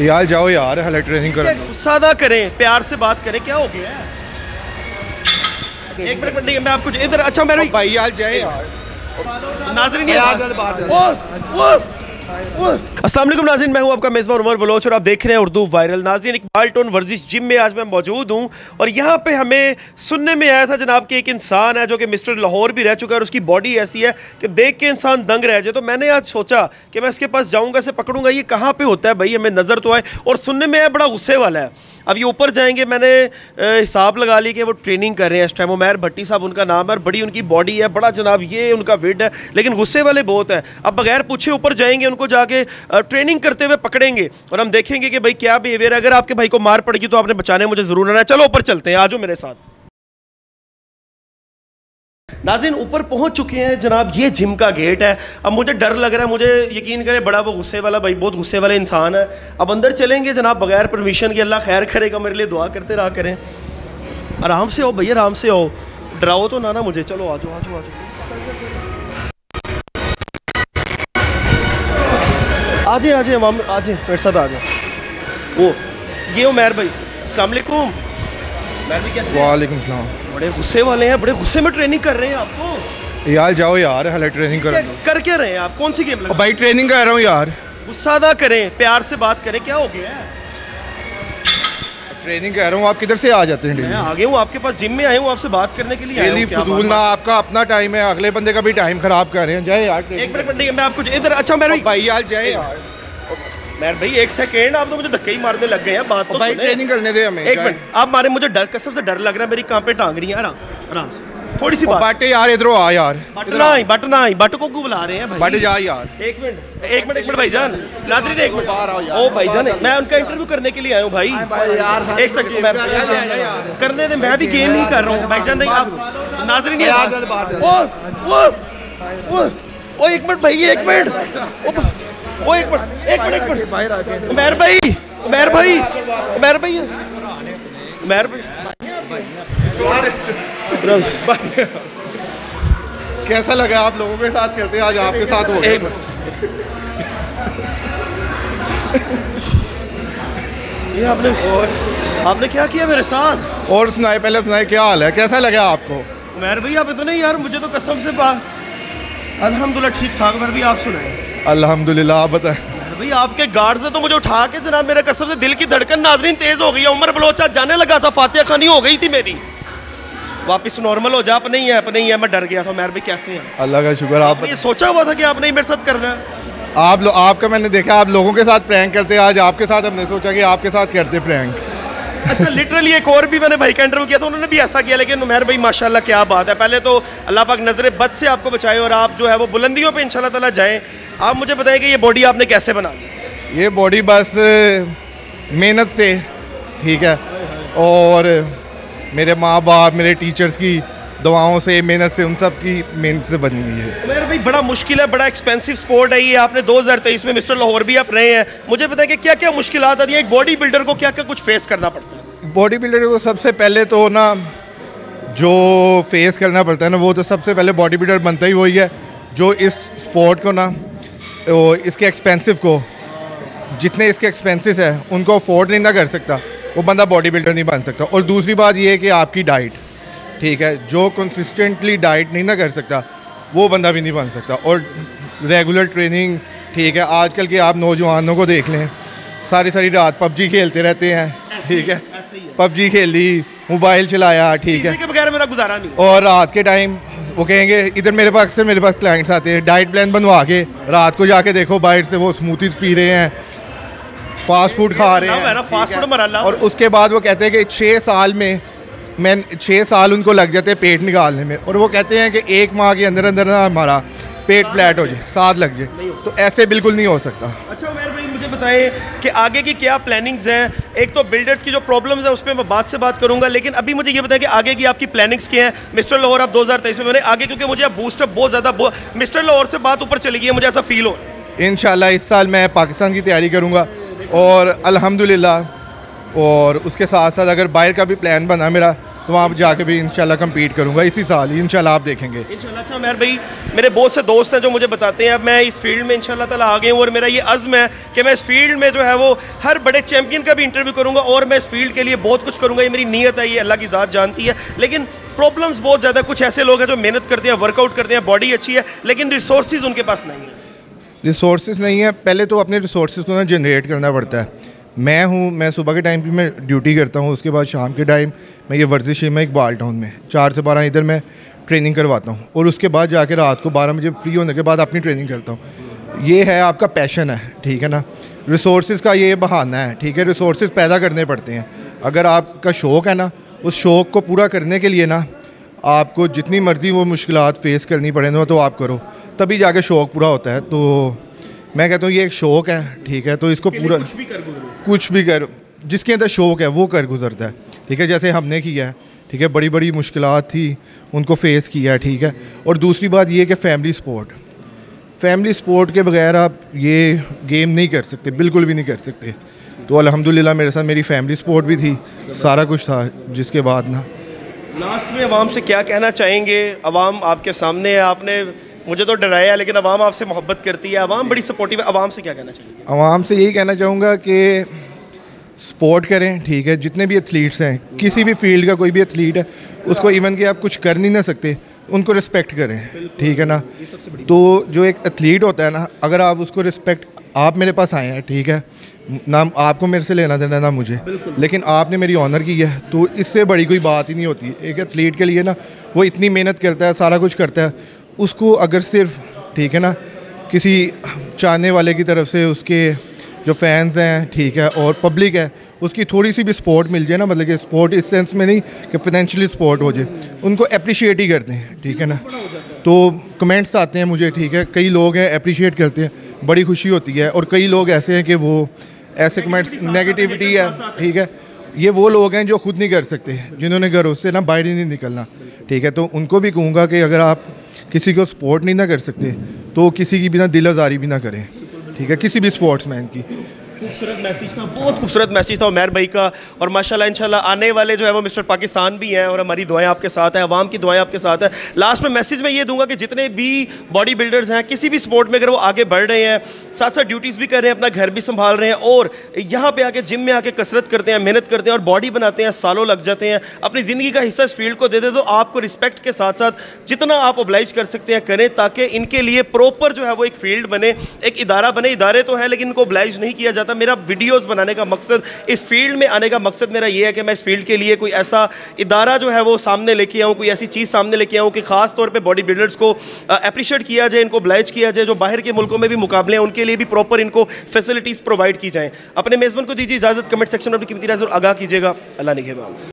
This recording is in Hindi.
यार जाओ यार, हले ट्रेनिंग करो। गुस्सा ना करें, प्यार से बात करें, क्या हो गया है? एक मिनट नहीं, मैं आपको इधर, अच्छा मेरे भाई यार जाए यार। नाज़रीन अस्सलाम वालेकुम नाज़रीन, मैं हूं आपका मेज़बान उमर बलोच और आप देख रहे हैं उर्दू वायरल। नाज़रीन, इकबाल टोन वर्जिश जिम में आज मैं मौजूद हूं और यहां पे हमें सुनने में आया था जनाब कि एक इंसान है जो कि मिस्टर लाहौर भी रह चुका है और उसकी बॉडी ऐसी है कि देख के इंसान दंग रह जाए। तो मैंने आज सोचा कि मैं इसके पास जाऊँगा, इसे पकड़ूंगा, ये कहाँ पर होता है भाई, हमें नज़र तो आए। और सुनने में आया बड़ा गुस्से वाला है। अब ये ऊपर जाएंगे, मैंने हिसाब लगा ली कि वो ट्रेनिंग कर रहे हैं इस टाइम। उमैर भट्टी साहब उनका नाम है, बड़ी उनकी बॉडी है, बड़ा जनाब ये उनका वेट है, लेकिन गुस्से वाले बहुत है। अब बगैर पूछे ऊपर जाएंगे, उनको जाके ट्रेनिंग करते हुए पकड़ेंगे और हम देखेंगे कि भाई क्या बिहेवियर है। अगर आपके भाई को मार पड़ेगी तो आपने बचाने मुझे ज़रूर आना है। चलो ऊपर चलते हैं, आ जाओ मेरे साथ। नाज़रीन, ऊपर पहुंच चुके हैं जनाब, ये जिम का गेट है। अब मुझे डर लग रहा है, मुझे यकीन करें बड़ा वो गुस्से वाला भाई, बहुत गुस्से वाला इंसान है। अब अंदर चलेंगे जनाब बगैर परमिशन के, अल्लाह खैर करेगा, मेरे लिए दुआ करते रहा करें। आराम से आओ भैया, आराम से आओ, डराओ तो ना मुझे। चलो आ जाओ आ जाओ आ जाओ, आ जाए आ जाए आ जाए मेरे साथ आ जाए। ओ ये उमैर भाई, अस्सलाम वालेकुम। वालेकुम सलाम। बड़े गुस्से वाले हैं, बड़े गुस्से में ट्रेनिंग कर रहे हैं आपको। यार जाओ यार, हले ट्रेनिंग करो। कर क्या रहे हैं आप? कौन सी गेम? भाई ट्रेनिंग कर रहा हूँ यार। गुस्सा ना करें, प्यार से बात करें, क्या हो गया है? ट्रेनिंग कर रहा हूँ, आप किधर से आ जाते हैं? मैं आ गया हूँ आपके पास, जिम में आया हूँ, आपसे बात करने के लिए आया हूँ। फजूल ना, आपका अपना टाइम है, अगले बंदे का भी टाइम खराब कर रहे हैं। जाए यार। एक मिनट नहीं, मैं आपको इधर, अच्छा मेरे भाई यार जाए यार। मैर भाई एक सेकेंड, आप तो मुझे धक्के ही मारने लग गए हैं। बात तो भाई ट्रेनिंग करने दे हमें। एक मिनट, आप मारे, मुझे डर, कसम से डर लग रहा है, मेरी कांपे टांग रही है। आराम से थोड़ी सी बात। बाटे यार इधर आ यार। बट को क्यों बुला रहे हैं भाई? बाटे जा यार। एक मिनट भाईजान, नाज़रीन एक मिनट बाहर आओ यार। ओ भाईजान, मैं उनका इंटरव्यू करने के लिए आया हूँ भाई। एक सेकंड करने दे, मैं भी गेम ही कर रहा हूँ भाईजान। नहीं आप नाज़रीन ओ एक मिनट भाई, एक मिनट, ओ एक मिनट उमैर भाई कैसा लगा आप लोगों के साथ करते, आज आपके साथ हो गया। ये आपने क्या किया मेरे साथ? और सुनाए, पहले सुनाए क्या हाल है, कैसा लगा आपको? उमैर भाई आप इतने यार, मुझे तो कसम से अल्हम्दुलिल्लाह ठीक ठाक। मेरे भी आप सुनाए। अल्हम्दुलिल्लाह। आप बताएं भाई, आपके गार्ड से तो मुझे उठा के जनाब, मेरे कसम से दिल की धड़कन नाज़रीन तेज हो गई है। उमर बलोचा जाने लगा था, फातिहा खानी हो गई थी मेरी। वापस नॉर्मल हो जा। अब नहीं है, मैं डर गया था। उमैर भाई कैसे हैं? अल्लाह का शुक्र। आप ये सोचा हुआ था कि आपने मेरे साथ करना है? आपका मैंने देखा, आप लोगों के साथ प्रैंक करते, आज आपके साथ हमने सोचा कि आपके साथ करते प्रैंक। अच्छा, लिटरली एक और भी मैंने भाई का इंटरव्यू किया था, उन्होंने भी ऐसा किया। लेकिन उमैर भाई माशाल्लाह क्या बात है। पहले तो अल्लाह पाक नजर बद से आपको बचाए और आप जो है वो बुलंदियों पे इंशाल्लाह ताला जाएं। आप मुझे बताएं कि ये बॉडी आपने कैसे बना ली? ये बॉडी बस मेहनत से, ठीक है, और मेरे माँ बाप, मेरे टीचर्स की दुआओं से, मेहनत से, उन सब की मेहनत से बनी हुई है। मेरे भाई बड़ा मुश्किल है, बड़ा एक्सपेंसिव स्पोर्ट है ये। आपने 2023 में मिस्टर लाहौर भी आप रहे हैं, मुझे बताएं कि क्या क्या मुश्किलात आती है एक बॉडी बिल्डर को, क्या क्या कुछ फेस करना पड़ता है? बॉडी बिल्डर को सबसे पहले तो ना जो फेस करना पड़ता है ना, वो तो सबसे पहले बॉडी बिल्डर बनता ही वही है जो इस स्पोर्ट को ना, इसके एक्सपेंसिव को, जितने इसके एक्सपेंसेस है उनको अफोर्ड नहीं ना कर सकता, वो बंदा बॉडी बिल्डर नहीं बन सकता। और दूसरी बात ये है कि आपकी डाइट, ठीक है, जो कंसिस्टेंटली डाइट नहीं ना कर सकता, वो बंदा भी नहीं बन सकता। और रेगुलर ट्रेनिंग, ठीक है, आजकल के आप नौजवानों को देख लें, सारी रात पबजी खेलते रहते हैं, ठीक है, पबजी खेली, मोबाइल चलाया, ठीक है, बगैर मेरा गुजारा नहीं। और रात के टाइम वो कहेंगे, इधर मेरे पास क्लाइंट्स आते हैं, डाइट प्लान बनवा के रात को जाके देखो बाहर से वो स्मूथीज पी रहे हैं, फास्ट फूड खा रहे हैं, फास्ट फूड मरा। और उसके बाद वो कहते हैं कि 6 साल उनको लग जाते हैं पेट निकालने में, और वो कहते हैं कि 1 माह के अंदर अंदर ना हमारा पेट फ्लैट हो जाए, 7 लग जाए। तो ऐसे बिल्कुल नहीं हो सकता। अच्छा उमैर भाई, मुझे बताएं कि आगे की क्या प्लानिंग्स हैं? एक तो बिल्डर्स की जो प्रॉब्लम्स है उस पर मैं बात से बात करूंगा, लेकिन अभी मुझे ये बताएं कि आगे की आपकी प्लानिंग्स क्या हैं? मिस्टर लाहौर आप 2023 में, मैंने आगे, क्योंकि मुझे अब बूस्टअप बहुत ज़्यादा, मिस्टर लाहौर से बात ऊपर चली गई है, मुझे ऐसा फील हो। इंशाल्लाह इस साल मैं पाकिस्तान की तैयारी करूँगा और अल्हम्दुलिल्लाह, और उसके साथ साथ अगर बाहर का भी प्लान बना मेरा, तो वहाँ जाके भी इंशाल्लाह कम्पीट करूँगा इसी साल ही, इंशाल्लाह आप देखेंगे इंशाल्लाह। अच्छा मेहर भाई, मेरे बहुत से दोस्त हैं जो मुझे बताते हैं अब मैं इस फील्ड में इंशाल्लाह ताला आ गया हूँ और मेरा ये अज़्म है कि मैं इस फील्ड में जो है वो हर बड़े चैम्पियन का भी इंटरव्यू करूँगा और मैं इस फील्ड के लिए बहुत कुछ करूँगा। ये मेरी नीयत है, ये अल्लाह की ज़ात जानती है। लेकिन प्रॉब्लम्स बहुत ज़्यादा, कुछ ऐसे लोग हैं जो मेहनत करते हैं, वर्कआउट करते हैं, बॉडी अच्छी है, लेकिन रिसोर्सेज उनके पास नहीं है। रिसोर्सेज नहीं है, पहले तो अपने रिसोर्सेज को ना जनरेट करना पड़ता है। मैं सुबह के टाइम भी मैं ड्यूटी करता हूँ, उसके बाद शाम के टाइम मैं ये वर्जिश में इकबाल टाउन में 4 से 12 इधर मैं ट्रेनिंग करवाता हूँ और उसके बाद जाके रात को 12 बजे फ्री होने के बाद अपनी ट्रेनिंग करता हूँ। ये है आपका पैशन है, ठीक है ना। रिसोर्सेज का ये बहाना है, ठीक है। रिसोर्सेज पैदा करने पड़ते हैं। अगर आपका शौक़ है ना, उस शौक़ को पूरा करने के लिए ना आपको जितनी मर्ज़ी वो मुश्किलात फेस करनी पड़े ना तो आप करो, तभी जाके शौक़ पूरा होता है। तो मैं कहता हूँ ये एक शौक़ है, ठीक है, तो इसको पूरा कुछ भी कर जिसके अंदर शौक़ है वो कर गुजरता है, ठीक है। जैसे हमने किया है, ठीक है, बड़ी बड़ी मुश्किलात थी उनको फेस किया है, ठीक है। और दूसरी बात ये कि फैमिली सपोर्ट के बगैर आप ये गेम नहीं कर सकते, बिल्कुल भी नहीं कर सकते। तो अल्हम्दुलिल्लाह मेरे साथ मेरी फैमिली सपोर्ट भी थी, सारा कुछ था। जिसके बाद ना लास्ट में अवाम से क्या कहना चाहेंगे? अवाम आपके सामने है, आपने मुझे तो डराया लेकिन अवाम आपसे मोहब्बत करती है, अवाम बड़ी सपोर्टिव है, अवाम से क्या कहना चाहिए? अवाम से यही कहना चाहूँगा कि सपोर्ट करें, ठीक है। जितने भी एथलीट्स हैं, किसी भी फील्ड का कोई भी एथलीट है, उसको इवन कि आप कुछ कर नहीं ना सकते, उनको रिस्पेक्ट करें, ठीक है ना। तो जो एक एथलीट होता है ना, अगर आप उसको रिस्पेक्ट, आप मेरे पास आए हैं, ठीक है ना, आपको मेरे से लेना देना ना मुझे, लेकिन आपने मेरी ऑनर की है, तो इससे बड़ी कोई बात ही नहीं होती। एक एथलीट के लिए ना वो इतनी मेहनत करता है, सारा कुछ करता है, उसको अगर सिर्फ, ठीक है ना, किसी चाहने वाले की तरफ से उसके जो फैंस हैं, ठीक है, और पब्लिक है, उसकी थोड़ी सी भी सपोर्ट मिल जाए ना, मतलब कि सपोर्ट इस सेंस में नहीं कि फाइनेंशियली सपोर्ट हो जाए, उनको अप्रिशिएट ही करते हैं, ठीक है ना। तो कमेंट्स आते हैं मुझे, ठीक है, कई लोग हैं अप्रिशिएट करते हैं, बड़ी खुशी होती है। और कई लोग ऐसे हैं कि वो ऐसे कमेंट्स नेगेटिविटी है, ठीक है, ये वो लोग हैं जो खुद नहीं कर सकते, जिन्होंने घरों से ना बाहर ही नहीं निकलना, ठीक है। तो उनको भी कहूँगा कि अगर आप किसी को सपोर्ट नहीं ना कर सकते तो किसी की भी ना दिल आज़ारी भी ना करें, ठीक है, किसी भी स्पोर्ट्समैन की। खूबसूरत मैसेज था, बहुत खूबसूरत मैसेज था उमैर भाई का। और माशाल्लाह इंशाल्लाह आने वाले जो है वो मिस्टर पाकिस्तान भी हैं और हमारी दुआएं आपके साथ है, अवाम की दुआएं आपके साथ है। लास्ट में मैसेज मैं ये दूंगा कि जितने भी बॉडी बिल्डर्स हैं किसी भी स्पोर्ट में, अगर वो आगे बढ़ रहे हैं, साथ साथ ड्यूटीज़ भी कर रहे हैं, अपना घर भी संभाल रहे हैं और यहाँ पे आके जिम में आके कसरत करते हैं, मेहनत करते हैं और बॉडी बनाते हैं, सालों लग जाते हैं, अपनी ज़िंदगी का हिस्सा इस फील्ड को दे दे, तो आपको रिस्पेक्ट के साथ साथ जितना आप ओबलाइज कर सकते हैं करें, ताकि इनके लिए प्रॉपर जो है वो एक फील्ड बने, एक इदारा बने। इदारे तो है लेकिन इनको ओबलाइज नहीं किया जाता। मेरा वीडियोज़ बनाने का मकसद, इस फील्ड में आने का मकसद मेरा ये है कि मैं इस फील्ड के लिए कोई ऐसा इदारा जो है वो सामने लेके आऊँ, कोई ऐसी चीज़ सामने लेके आऊँ कि ख़ास तौर पे बॉडी बिल्डर्स को अप्रिशिएट किया जाए, इनको ओबलाइज किया जाए। जो बाहर के मुल्कों में भी मुकाबले हैं उनके लिए भी प्रॉपर इनको फैसिलिटीज़ प्रोवाइड की जाएँ। अपने मेज़बान को दीजिए इजाज़त, कमेंट सेक्शन में अपनी कीमती राय ज़रूर आगाह कीजिएगा। अल्लाह निगहबान।